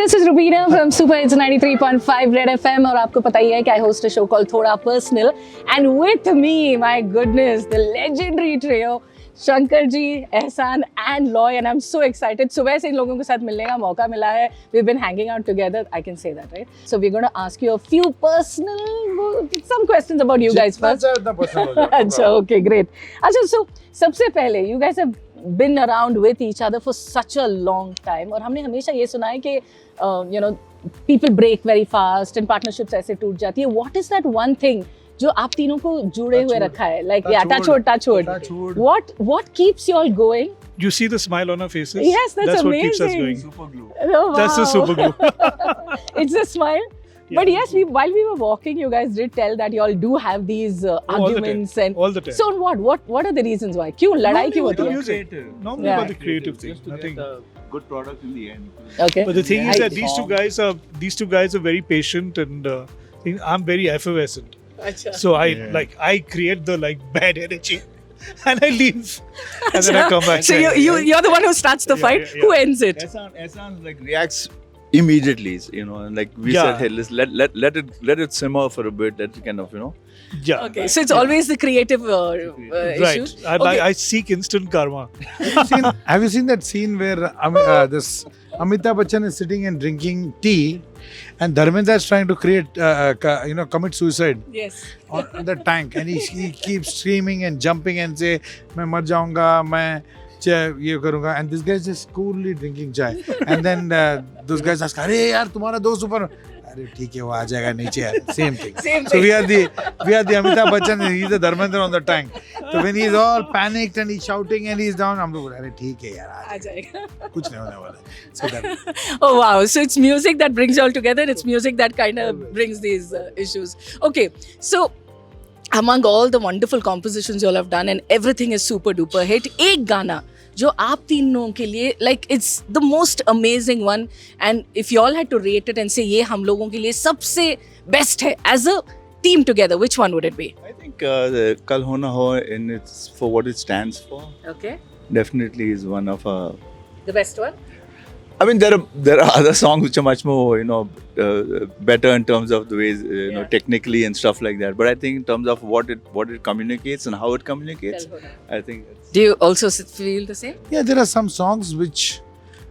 this is Rubina from Super Hits 93.5 Red FM और आपको पता ही है कि I host a show called थोड़ा Personal and with me, my goodness, the legendary trio Shankar ji, एहसान and Loy and I'm so excited. सुबह से इन लोगों के साथ मिलने का मौका मिला है. We've been hanging out together. I can say that, right? So we're going to ask you a few some questions about you guys first. अच्छा, okay, great. अच्छा, so सबसे पहले you guys have been around with each other for such a long time और हमने हमेशा ये सुना है कि you know people break very fast and partnerships ऐसे टूट जाती है. What is that one thing जो आप तीनों को जुड़े हुए रखा है? Like yeah, touch wood. What keeps you all going? You see the smile on our faces? Yes, that's amazing. What keeps us going. Super glue. Oh, wow. That's the super glue. It's a smile. Yeah. But yes, while we were walking, you guys did tell that you all do have these arguments all the time. So what are the reasons why? क्यों लड़ाई क्यों होती है? Normally about the creative thing. Just to Nothing. get a good product in the end. Okay. But the thing is that these two guys are very patient and I'm very effervescent. अच्छा. So I create the bad energy. And I leave. And then I come back. So you're the one who starts the fight. Yeah. Who ends it? Ehsan reacts immediately, and like we said, hey, let it simmer for a bit. That kind of, Yeah. Okay. So it's always the creative issues. Right. I seek instant karma. Have you seen that scene where this Amitabh Bachchan is sitting and drinking tea, and Dharmendra is trying to commit suicide Yes. on the tank, and he keeps screaming and jumping and say, "मैं मर जाऊंगा, मैं ये करूंगा," and this guy is just coolly drinking chai, and then those guys ask, "अरे यार तुम्हारा दोस्त ऊपर," अरे ठीक है वो आ जाएगा नीचे यार. Same thing. So we are the Amitabh Bachchan, he's the Dharmendra on the tank. So when he's all panicked and he's shouting and he's down, हम लोग अरे ठीक है यार आ जाएगा. कुछ नहीं होने वाला. So that. Oh wow. So it's music that brings you all together. It's music that kind of brings these issues. Okay. So among all the wonderful compositions you all have done and everything is super duper hit, एक गाना जो आप तीनों के लिए like it's the most amazing one and if you all had to rate it and say ये हम लोगों के लिए सबसे best है as a team together, which one would it be? I think Kal Ho Na Ho, and it's for what it stands for. Okay. Definitely is one of The best one? I mean, there are other songs which are much more, better in terms of the ways, technically and stuff like that. But I think in terms of what it communicates and how it communicates, I think. Do you also feel the same? Yeah, there are some songs which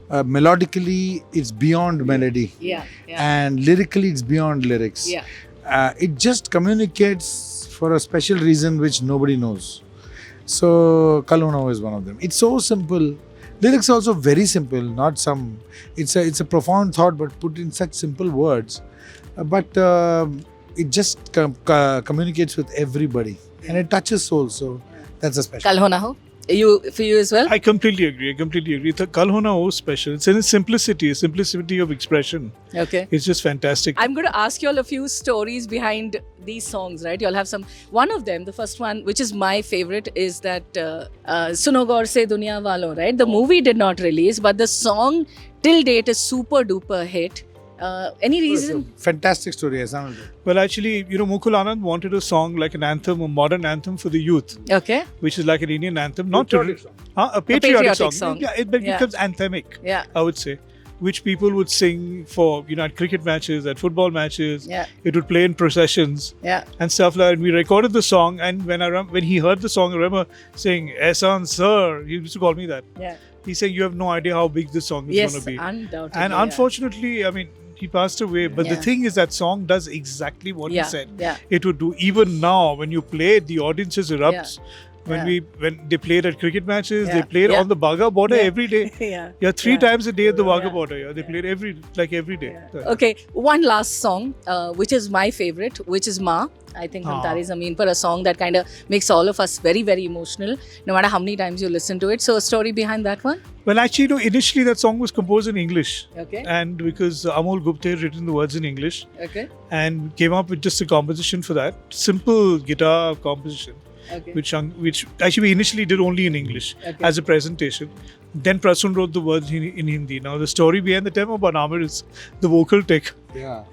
melodically it's beyond melody. Yeah. And lyrically it's beyond lyrics. Yeah. It just communicates for a special reason which nobody knows. So Kal Ho Na Ho is one of them. It's so simple. Lyrics are also very simple, not some. It's a profound thought, but put in such simple words. But it just communicates with everybody, and it touches souls. So that's a special. Kal Ho Na Ho? For you as well? I completely agree. The Kal Ho Na Ho is special. It's in its simplicity of expression. Okay. It's just fantastic. I'm going to ask you all a few stories behind these songs, right? You'll have some. One of them, the first one, which is my favorite, is that Suno Gaur Se Duniya Walon, right? The movie did not release, but the song till date is super duper hit. Any reason? Fantastic story, Ehsan. Well, actually, Mukul Anand wanted a song like an anthem, a modern anthem for the youth. Okay. Which is like an Indian anthem. Not Patriotic song. A patriotic song. song. Yeah, it becomes anthemic, Yeah. I would say. Which people would sing for, at cricket matches, at football matches. Yeah. It would play in processions. Yeah. And stuff like that. And we recorded the song, and when he heard the song, I remember saying, "Ehsan, sir," he used to call me that. Yeah. He said, "You have no idea how big this song is Yes, going to be." undoubtedly. And unfortunately, I mean, he passed away. But the Yeah. thing is, that song does exactly what he said. Yeah. It would do. Even now, when you play it, the audience just erupts. When they played at cricket matches, they played on the Baga border every day. Yeah. Three times a day at the Baga border. Yeah, they played every day. Yeah. Okay, one last song, which is my favorite, which is Ma. I think Hum Tare Zameen Par, a song that kind of makes all of us very, very emotional, no matter how many times you listen to it. So, a story behind that one? Well, actually, initially that song was composed in English. Okay. And because Amol Gupta had written the words in English. Okay. And came up with just a composition for that. Simple guitar composition. Okay. Which actually we initially did only in English as a presentation. Then Prasun wrote the words in Hindi. Now the story behind the Tempo Banamar is the vocal take. Yeah.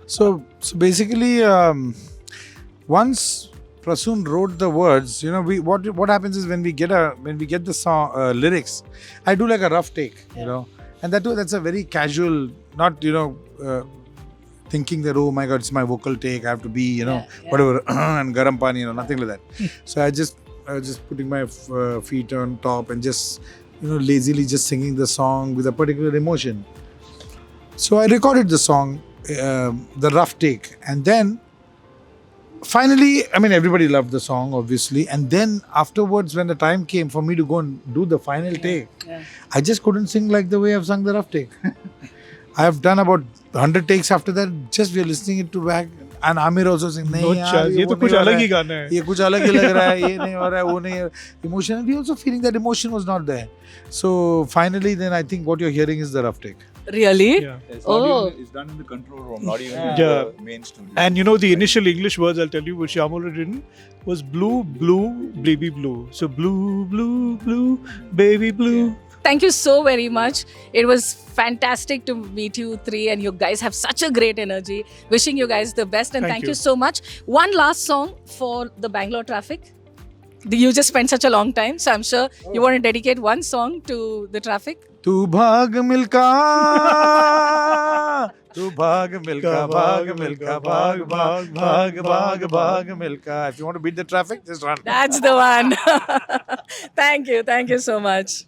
So basically, once Prasun wrote the words, what happens is when we get the song lyrics, I do like a rough take, And that too, that's a very casual, not thinking that, oh my God, it's my vocal take, I have to be whatever and garam pani, nothing like that. So I was just putting my feet on top and just lazily just singing the song with a particular emotion. So I recorded the song, the rough take, and then finally, I mean, everybody loved the song, obviously. And then afterwards, when the time came for me to go and do the final take, I just couldn't sing like the way I've sung the rough take. I have done about 100 takes after that. Just we are listening it to back. And Amir also saying, No chance. ये तो कुछ अलग ही गाना है. ये कुछ अलग ही लग रहा है, ये नहीं हो रहा है, वो नहीं है. Emotion, and we also feeling that emotion was not there. So finally, then I think what you're hearing is the rough take. Really? Yeah. It's done in the control room, not even in the main studio. And the initial English words, I'll tell you, which Shyamul had written was blue, blue, baby blue. So blue, blue, blue, baby blue. Thank you so very much. It was fantastic to meet you three, and you guys have such a great energy. Wishing you guys the best, and thank you so much. One last song for the Bangalore traffic. You just spent such a long time, so I'm sure you want to dedicate one song to the traffic. तू भाग मिलका, तू भाग मिलका, भाग मिलका, भाग भाग भाग भाग भाग मिलका. If you want to beat the traffic, just run. That's the one. Thank you so much.